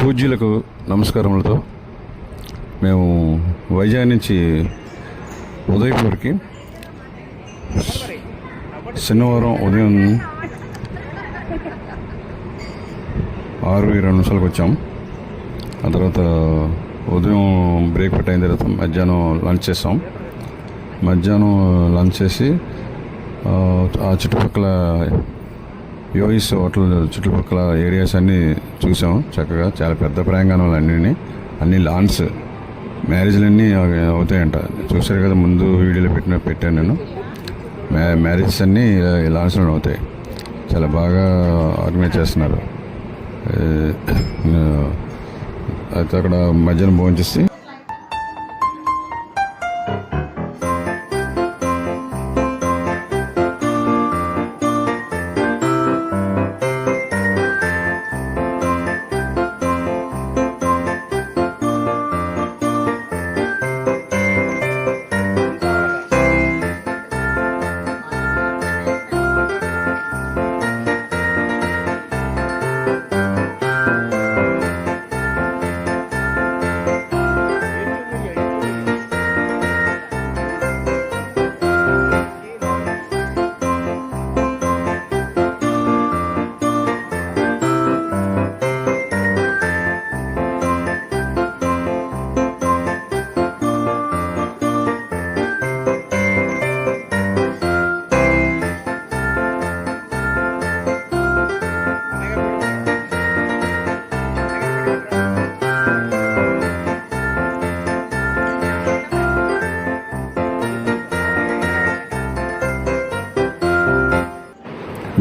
పూజ్యులకు నమస్కారములతో మేము వైజాగ్ నుంచి ఉదయపూర్కి శనివారం ఉదయం 6:20 వచ్చాం. ఆ తర్వాత ఉదయం బ్రేక్ అయిన తర్వాత మధ్యాహ్నం లంచ్ చేసాం. మధ్యాహ్నం లంచ్ చేసి ఆ చుట్టుపక్కల యోయిస్ హోటల్ చుట్టుపక్కల ఏరియాస్ అన్నీ చూసాం. చక్కగా చాలా పెద్ద ప్రాంగణాలు అన్ని లాన్స్, మ్యారేజ్లన్నీ అవుతాయంట. చూసారు కదా, ముందు వీడియోలో పెట్టాను నేను. మ్యారేజెస్ అన్నీ లాన్స్లో అవుతాయి. చాలా బాగా ఆర్గనైజ్ చేస్తున్నారు. అయితే అక్కడ మధ్యాహ్నం భోజనం చేసి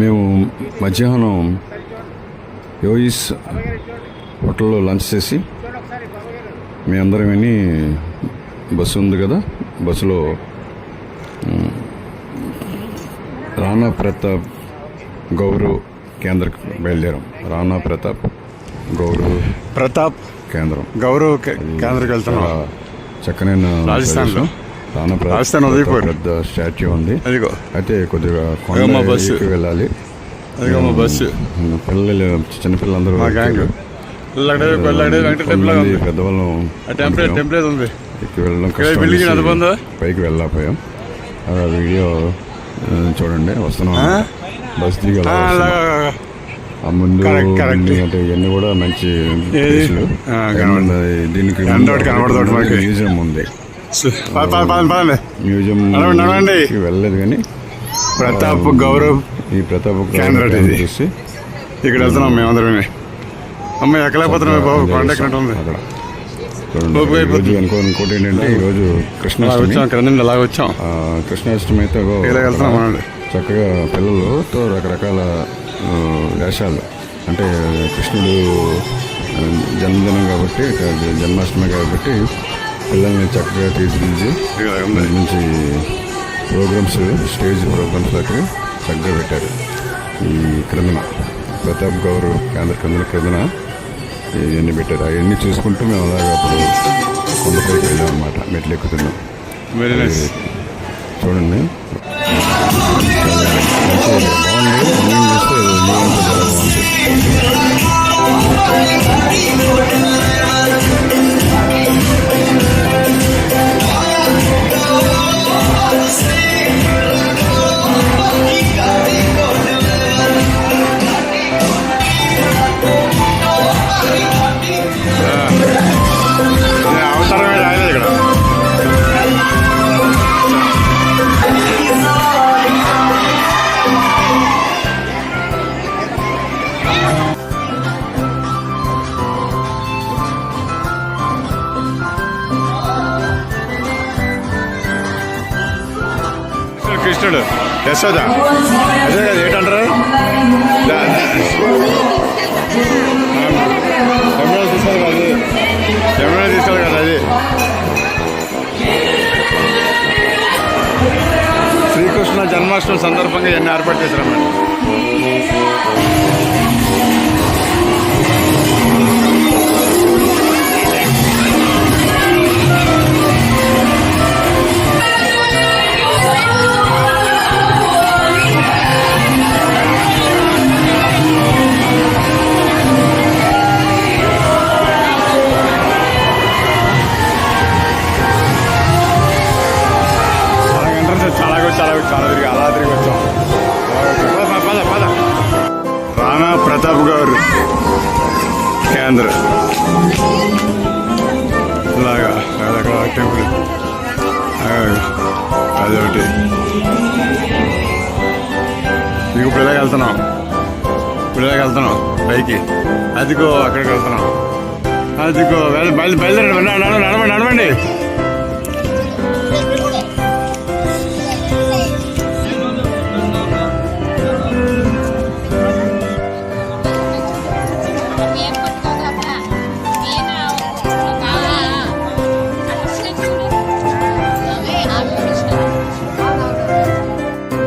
మేము మధ్యాహ్నం యోయిస్ హోటల్లో లంచ్ చేసి మేమందరం విని బస్సు ఉంది కదా, బస్సులో రాణా ప్రతాప్ గౌరవ్ కేంద్రకు బయలుదేరాం. రాణా ప్రతాప్ కేంద్రం కేంద్రకి వెళ్తున్నాం. చక్కనైన రాజస్థాన్లో రాజస్థాన్ పెద్ద స్టాచ్యూ ఉంది. అయితే కొద్దిగా కొండకి వెళ్ళాలి. బస్సు పిల్లలు, చిన్నపిల్లలందరూ పెద్దవాళ్ళం వెళ్ళడం పైకి వెళ్ళకపోయాం. వీడియో చూడండి, వస్తున్నాం. బస్ దిగి ఆ ముందు అంటే ఇవన్నీ కూడా మంచి ప్లేసులు. దీనికి మ్యూజియం ఉంది. మ్యూజియం వెళ్ళలేదు కానీ ఈ ప్రతాప్ కేంద్రం చూసి ఇక్కడ వెళ్తున్నాం మేమందరం. అమ్మాయి ఎక్కలేకపోతున్నాం బాబు, కొండ ఎక్కినట్టు ఉంది. ఇంకోటి ఏంటంటే ఈరోజు కృష్ణాష్టమి. అలాగ వచ్చాం. కృష్ణాష్టమి అయితే చక్కగా పిల్లలతో రకరకాల వేషాలు, అంటే కృష్ణుడు జన్మదినం కాబట్టి, జన్మాష్టమి కాబట్టి పిల్లల్ని చక్కగా తీర్చిదిద్ది మంచి ప్రోగ్రామ్స్, స్టేజ్ ప్రోగ్రామ్స్ లాంటివి చక్కగా పెట్టారు. ఈ క్రిందన ప్రతాప్ గౌరవ్ కేంద్ర క్రిందన ఇవన్నీ పెట్టారు. అవన్నీ చూసుకుంటూ మేము అలాగే అప్పుడు కొండపైకి వెళ్ళాం అన్నమాట. మెట్లు ఎక్కుతున్నాం. Very nice. చూడండి, బాగుంది. రన్నింగ్ చేస్తే అవసరమే రాలేదు ఇక్కడ. కృష్ణుడు యశోద అదే కదా, ఏంటంటారు యమున తీసుకోవాలి కదా. అది శ్రీకృష్ణ జన్మాష్టమి సందర్భంగా ఎన్ని ఏర్పాటు చేశారన్నమాట. గౌర్ కేంద్ర ఇలాగా అదొక టెంపుల్ అదొకటి. మీకు ఇప్పుడు ఇలాగ వెళ్తున్నాం పైకి. అదిగో అక్కడికి వెళ్తున్నాం. అదిగో బయలుదేరండి, నడవండి.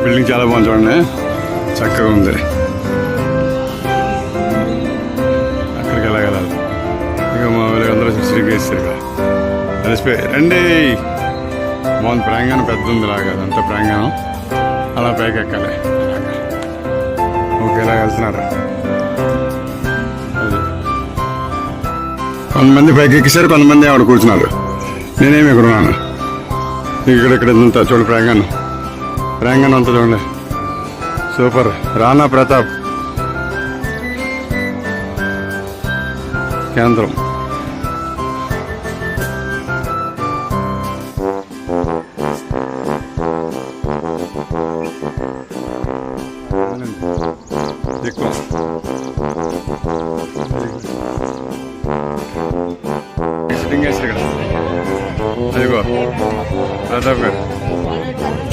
బిల్డింగ్ చాలా బాగుంది చూడండి, చక్కగా ఉంది. అక్కడికి వెళ్ళగలరు. ఇక మా వీళ్ళందరూ శ్రీకేశ్వరి ఇక్కడ కలిసిపోయి రండి. బాగుంది, ప్రాంగణం పెద్ద ఉంది లాగా, అదంతా ప్రాంగణం. అలా పైకి ఎక్కాలి. ఓకే, ఇలా వెళ్తున్నారు. కొంతమంది పైకి ఎక్కేసారు, కొంతమంది ఆవిడ కూర్చున్నారు. నేనేమి ఇక్కడ ఉన్నాను. ఇక్కడ అంతా చూడు, ప్రాంగణం అంతా చూడండి, సూపర్. రాణా ప్రతాప్ కేంద్రం. ఎక్కువ సిట్టింగ్ వేస్తారు ఇక్కడ. అదిగో ప్రతాప్ గారు.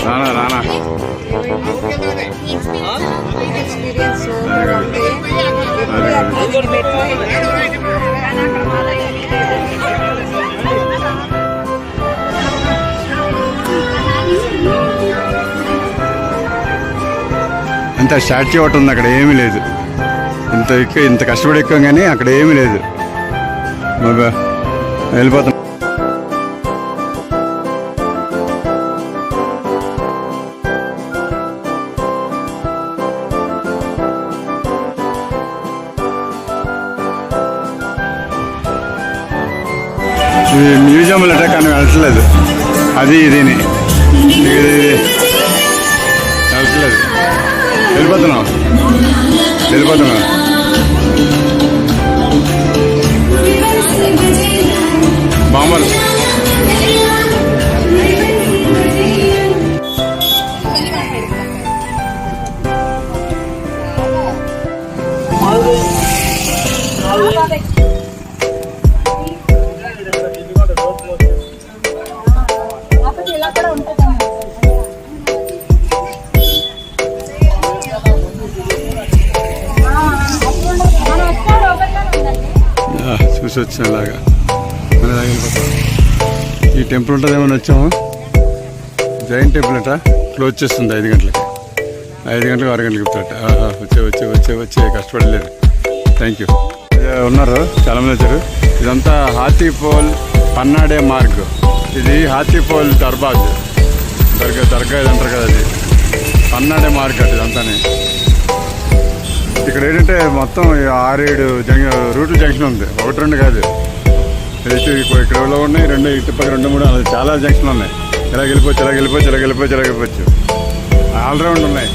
రానా అంత స్టాచ్యూ ఒకటి ఉంది, అక్కడ ఏమీ లేదు. ఇంత కష్టపడి ఎక్కాం కానీ అక్కడ ఏమీ లేదు. వెళ్ళిపోతాం. మ్యూజియంలో కానీ వెళ్ళట్లేదు. అది ఇదిని వెళ్ళట్లేదు. వెళ్ళిపోతున్నాం. బాంబర్ చూసి వచ్చినలాగా ఈ టెంపుల్ ఉంటుంది. ఏమైనా వచ్చాము, జైన్ టెంపుల్ అట క్లోజ్ చేస్తుంది 5 గంటలకి. 5 గంటలకు 6 గంటలకు చెప్తారట. వచ్చే కష్టపడలేదు. Thank you. ఉన్నారు, చాలామంది వచ్చారు. ఇదంతా హాతీపోల్ పన్నాడే మార్గ్. ఇది హాతీపోల్ దర్గా ఇది అంటారు కదా, అది పన్నాడే మార్గ్ అటు ఇదంతానే. ఇక్కడ ఏంటంటే మొత్తం 6-7 రూట్ల జంక్షన్ ఉంది, 1-2 కాదు. ఇక్కడ ఉన్నాయి 2, ఇటు పక్క 2, 3 అలా చాలా జంక్షన్లు ఉన్నాయి. ఇలా వెళ్ళిపోవచ్చు. ఆల్రౌండ్ ఉన్నాయి.